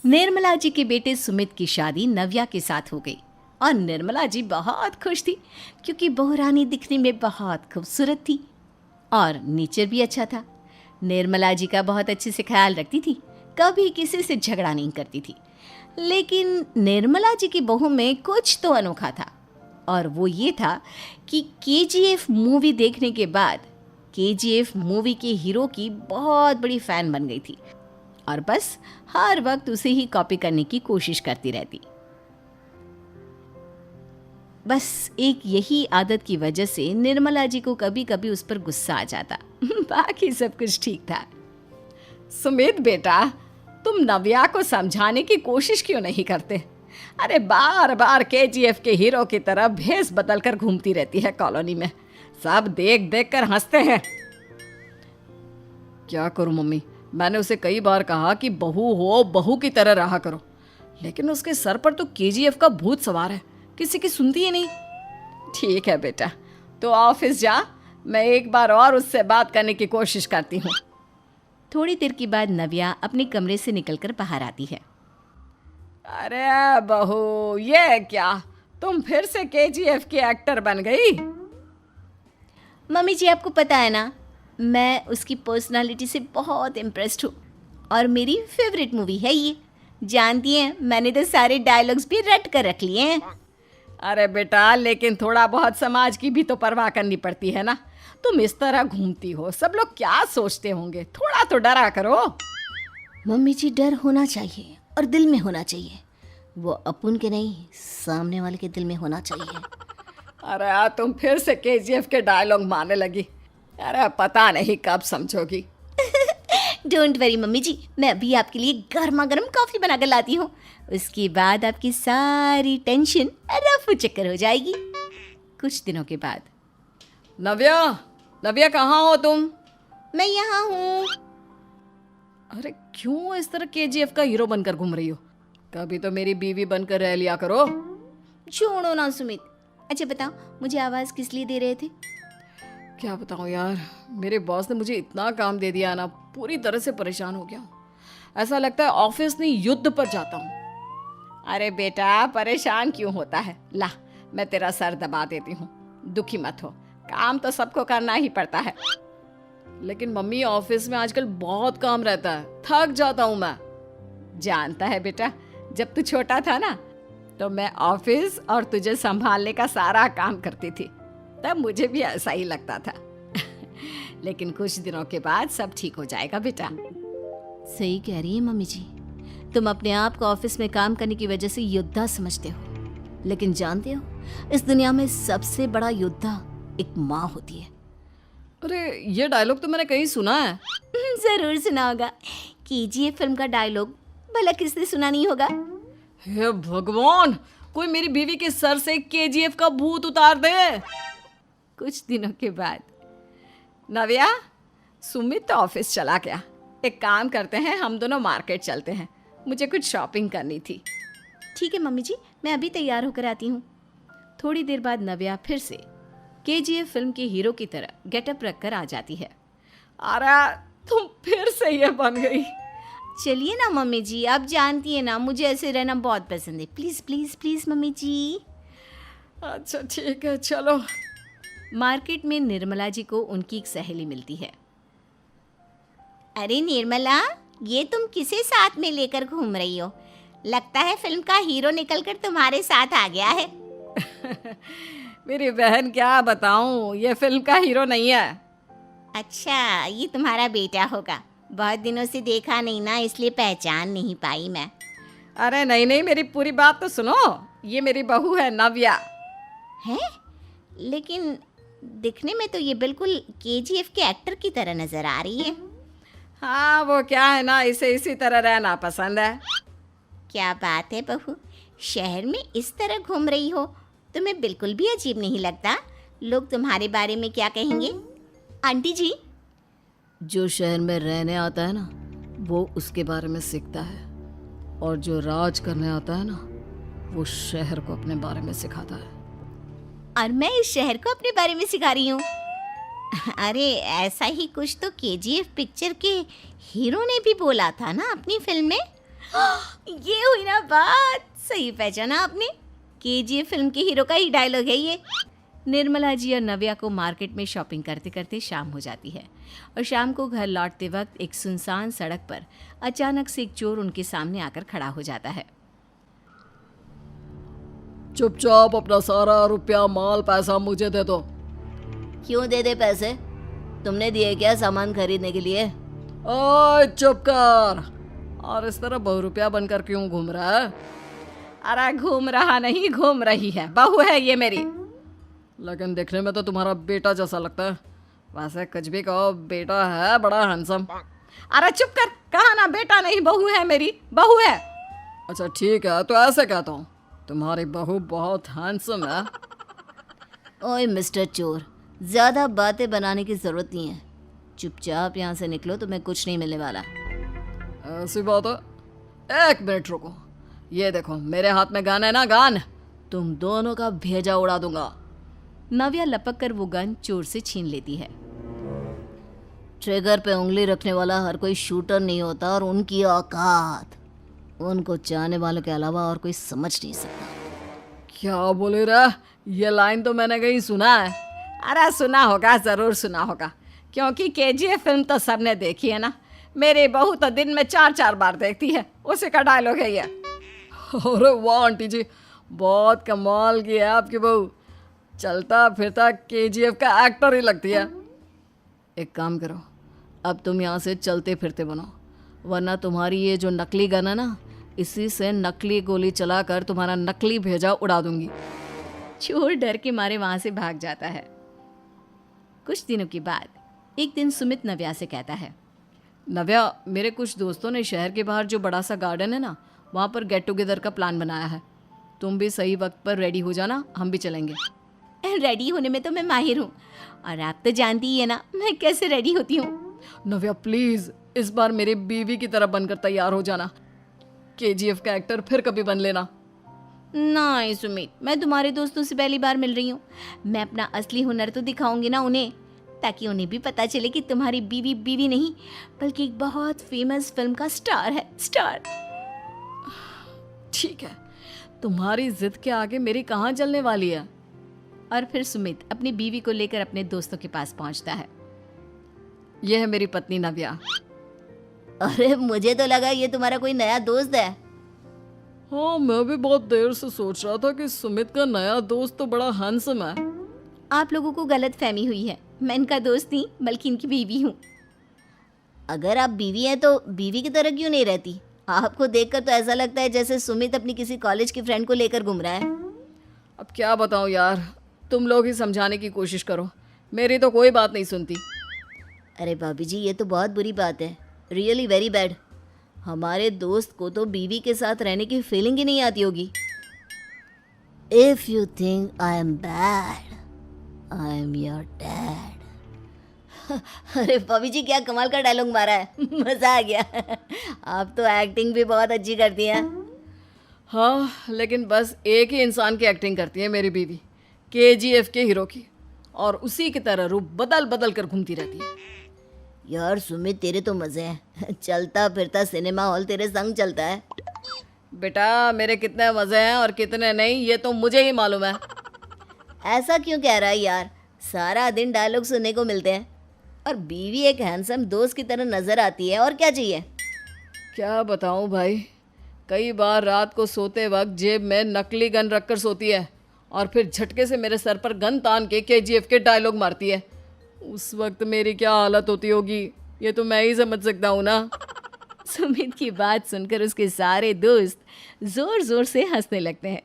निर्मला जी के बेटे सुमित की शादी नव्या के साथ हो गई और निर्मला जी बहुत खुश थी क्योंकि बहू रानी दिखने में बहुत खूबसूरत थी और नेचर भी अच्छा था। निर्मला जी का बहुत अच्छे से ख्याल रखती थी, कभी किसी से झगड़ा नहीं करती थी। लेकिन निर्मला जी की बहू में कुछ तो अनोखा था और वो ये था कि केजीएफ मूवी देखने के बाद केजीएफ मूवी के हीरो की बहुत बड़ी फ़ैन बन गई थी और बस हर वक्त उसे ही कॉपी करने की कोशिश करती रहती। बस एक यही आदत की वजह से निर्मला जी को कभी कभी उस पर गुस्सा आ जाता। बाकी सब कुछ ठीक था। सुमित बेटा, तुम नव्या को समझाने की कोशिश क्यों नहीं करते? अरे बार बार केजीएफ के हीरो की तरह भेस बदल कर घूमती रहती है कॉलोनी में, सब देख देख कर हंसते हैं। क्या करूं मम्मी, मैंने उसे कई बार कहा कि बहू हो, बहू की तरह रहा करो, लेकिन उसके सर पर तो केजीएफ का भूत सवार है, किसी की सुनती ही नहीं। ठीक है बेटा, तो ऑफिस जा, मैं एक बार और उससे बात करने की कोशिश करती हूँ। थोड़ी देर के बाद नव्या अपने कमरे से निकलकर बाहर आती है। अरे बहू, ये क्या, तुम फिर से केजीएफ की एक्टर बन गई? मम्मी जी, आपको पता है ना, मैं उसकी पर्सनालिटी से बहुत इम्प्रेस्ड हूँ और मेरी फेवरेट मूवी है ये। जानती हैं, मैंने तो सारे डायलॉग्स भी रट कर रख लिए हैं। अरे बेटा, लेकिन थोड़ा बहुत समाज की भी तो परवाह करनी पड़ती है ना। तुम इस तरह घूमती हो, सब लोग क्या सोचते होंगे, थोड़ा तो डरा करो। मम्मी जी, डर होना चाहिए और दिल में होना चाहिए, वो अपन के नहीं, सामने वाले के दिल में होना चाहिए। अरे तुम फिर से केजीएफ के डायलॉग मारने लगी। अरे पता नहीं कब समझोगी। डोंट वरी मम्मी जी, मैं अभी आपके लिए गर्मा गर्म कॉफ़ी बना कर लाती हूँ, उसके बाद आपकी सारी टेंशन रफू चक्कर हो जाएगी। कुछ दिनों के बाद। नव्या, नव्या कहाँ हो तुम? मैं यहाँ हूँ। अरे क्यों इस तरह केजीएफ का हीरो बनकर घूम रही हो? कभी तो मेरी बीवी बनकर रह लिया करो। छोड़ो ना सुमित। अच्छा बताओ, मुझे आवाज़ किस लिए दे रहे थे? क्या बताऊँ यार, मेरे बॉस ने मुझे इतना काम दे दिया ना, पूरी तरह से परेशान हो गया हूँ। ऐसा लगता है ऑफिस नहीं, युद्ध पर जाता हूँ। अरे बेटा, परेशान क्यों होता है? ला, मैं तेरा सर दबा देती हूँ, दुखी मत हो, काम तो सबको करना ही पड़ता है। लेकिन मम्मी, ऑफिस में आजकल बहुत काम रहता है, थक जाता हूँ मैं। जानता है बेटा, जब तू छोटा था ना, तो मैं ऑफिस और तुझे संभालने का सारा काम करती थी, तब मुझे भी ऐसा ही लगता था। लेकिन कुछ दिनों के बाद सब ठीक हो जाएगा बेटा। सही कह रही है मम्मी जी, तुम अपने आप को ऑफिस में काम करने की वजह से योद्धा समझते हो, लेकिन जानते हो, इस दुनिया में सबसे बड़ा योद्धा एक माँ होती है। अरे ये डायलॉग तो मैंने कहीं सुना है। जरूर सुना होगा, केजीएफ फिल्म का डायलॉग, भला किसने सुना नहीं होगा? हे भगवान, कोई मेरी बीवी के सर से केजीएफ का भूत उतार दे। कुछ दिनों के बाद। नव्या, सुमित तो ऑफिस चला गया, एक काम करते हैं, हम दोनों मार्केट चलते हैं, मुझे कुछ शॉपिंग करनी थी। ठीक है मम्मी जी, मैं अभी तैयार होकर आती हूँ। थोड़ी देर बाद नव्या फिर से केजीएफ फिल्म के हीरो की तरह गेटअप रखकर आ जाती है। अरे तुम फिर से ये बन गई। चलिए ना मम्मी जी, आप जानती है ना, मुझे ऐसे रहना बहुत पसंद है। प्लीज़ प्लीज़ प्लीज़ मम्मी जी। अच्छा ठीक है, चलो। मार्केट में निर्मला जी को उनकी एक सहेली मिलती है। अरे निर्मला, ये तुम किसे साथ में लेकर घूम रही हो? लगता है फिल्म का हीरो निकलकर तुम्हारे साथ आ गया है। मेरी बहन, क्या बताऊं, ये फिल्म का हीरो नहीं है। अच्छा, ये तुम्हारा बेटा होगा, बहुत दिनों से देखा नहीं ना, इसलिए पहचान नहीं पाई मैं। अरे नहीं नहीं, मेरी पूरी बात तो सुनो, ये मेरी बहू है नव्या। है? लेकिन दिखने में तो ये बिल्कुल केजीएफ के एक्टर की तरह नजर आ रही है। हाँ, वो क्या है ना, इसे इसी तरह रहना पसंद है। क्या बात है बहू, शहर में इस तरह घूम रही हो, तुम्हें बिल्कुल भी अजीब नहीं लगता? लोग तुम्हारे बारे में क्या कहेंगे? आंटी जी, जो शहर में रहने आता है ना, वो उसके बारे में सीखता है, और जो राज करने आता है ना, वो शहर को अपने बारे में सिखाता है। और मैं इस शहर को अपने बारे में सिखा रही हूँ। अरे ऐसा ही कुछ तो केजीएफ पिक्चर के हीरो ने भी बोला था ना अपनी फिल्म में। ये हुई ना बात, सही पहचाना आपने। केजीएफ फिल्म के हीरो का ही डायलॉग है ये। निर्मला जी और नव्या को मार्केट में शॉपिंग करते करते शाम हो जाती है और शाम को घर लौटते वक्त एक सुनसान सड़क पर अचानक से एक चोर उनके सामने आकर खड़ा हो जाता है। चुपचाप अपना सारा रुपया माल पैसा मुझे दे दो। क्यों दे दे पैसे? तुमने दिए क्या सामान खरीदने के लिए? ओए चुप कर। और इस तरह बहुरुपया बनकर क्यों घूम रहा है? अरे घूम रहा नहीं, घूम रही है, बहू है ये मेरी। लेकिन देखने में तो तुम्हारा बेटा जैसा लगता है। वैसे कुछ भी कहो, बेटा है बड़ा हैंडसम। अरे चुप कर, कहा ना बेटा नहीं बहू है मेरी, बहू है। अच्छा ठीक है, तो ऐसे कहता हूँ, तुम्हारी बहू बहुत हैंडसम है। ओए मिस्टर चोर, ज्यादा बातें बनाने की जरूरत नहीं है। चुपचाप यहाँ से निकलो, तुम्हें कुछ नहीं मिलने वाला। ऐसी बात है? एक मिनट रुको, ये देखो मेरे हाथ में गन है ना, गन। तुम दोनों का भेजा उड़ा दूंगा। नव्या लपक कर वो गन चोर से छीन लेती है। ट्रिगर पे उंगली रखने वाला हर कोई शूटर नहीं होता, और उनकी औकात उनको चाहने वालों के अलावा और कोई समझ नहीं सकता। क्या बोले रे? ये लाइन तो मैंने कहीं सुना है। अरे सुना होगा, जरूर सुना होगा, क्योंकि केजीएफ फिल्म तो सबने देखी है ना। मेरी बहू तो दिन में 4-4 बार देखती है, उसी का डायलॉग है ये। अरे वाह आंटी जी, बहुत कमाल की है आपकी बहू। चलता फिरता केजीएफ का एक्टर ही लगती है। एक काम करो, अब तुम यहाँ से चलते फिरते बनो, वरना तुम्हारी ये जो नकली गन है ना, इसी से नकली गोली चलाकर तुम्हारा नकली भेजा उड़ा दूंगी। चोर डर के मारे वहां से भाग जाता है। कुछ दिनों के बाद एक दिन सुमित नव्या से कहता है, नव्या, मेरे कुछ दोस्तों ने शहर के बाहर जो बड़ा सा गार्डन है ना, वहाँ पर गेट टुगेदर का प्लान बनाया है। तुम भी सही वक्त पर रेडी हो जाना, हम भी चलेंगे। रेडी होने में तो मैं माहिर हूँ, और आप तो जानती ही है ना मैं कैसे रेडी होती हूँ। नव्या प्लीज, इस बार मेरी बीवी की तरह बनकर तैयार हो जाना। केजीएफ का एक्टर फिर कभी बन लेना। नहीं सुमित, मैं तुम्हारे दोस्तों से पहली बार मिल रही हूँ। मैं अपना असली हुनर तो दिखाऊंगी ना उन्हें, ताकि उन्हें भी पता चले कि तुम्हारी बीवी बीवी नहीं, बल्कि एक बहुत फेमस फिल्म का स्टार है, स्टार। ठीक है, तुम्हारी जिद के आगे मेरी कहाँ चलने वाली है। और फिर सुमित अपनी बीवी को लेकर अपने दोस्तों के पास पहुंचता है। यह है मेरी पत्नी नव्या। अरे मुझे तो लगा ये तुम्हारा कोई नया दोस्त है। हाँ, मैं भी बहुत देर से सोच रहा था कि सुमित का नया दोस्त तो बड़ा हैंडसम है। आप लोगों को गलत फहमी हुई है, मैं इनका दोस्त नहीं बल्कि इनकी बीवी हूँ। अगर आप बीवी हैं तो बीवी की तरह क्यों नहीं रहती? आपको देखकर तो ऐसा लगता है जैसे सुमित अपनी किसी कॉलेज की फ्रेंड को लेकर घूम रहा है। अब क्या बताऊँ यार, तुम लोग ही समझाने की कोशिश करो, मेरी तो कोई बात नहीं सुनती। अरे भाभी जी, ये तो बहुत बुरी बात है, रियली वेरी बैड। हमारे दोस्त को तो बीवी के साथ रहने की फीलिंग ही नहीं आती होगी। If you think I am bad, I am your dad. अरे भाभी जी, क्या कमाल का डायलॉग मारा है, मजा आ गया। आप तो एक्टिंग भी बहुत अच्छी करती हैं। हाँ, लेकिन बस एक ही इंसान की एक्टिंग करती है मेरी बीवी, केजीएफ के हीरो की, और उसी की तरह रूप बदल बदल कर घूमती रहती है। यार सुमित, तेरे तो मजे हैं, चलता फिरता सिनेमा हॉल तेरे संग चलता है। बेटा, मेरे कितने मजे हैं और कितने नहीं ये तो मुझे ही मालूम है। ऐसा क्यों कह रहा है यार, सारा दिन डायलॉग सुनने को मिलते हैं, और बीवी एक हैंडसम दोस्त की तरह नजर आती है, और क्या चाहिए। क्या बताऊं भाई, कई बार रात को सोते वक्त जेब में नकली गन रखकर सोती है और फिर झटके से मेरे सर पर गन तान के केजीएफ के डायलॉग मारती है। उस वक्त मेरी क्या हालत होती होगी, ये तो मैं ही समझ सकता हूँ ना। सुमित की बात सुनकर उसके सारे दोस्त जोर जोर से हंसने लगते हैं।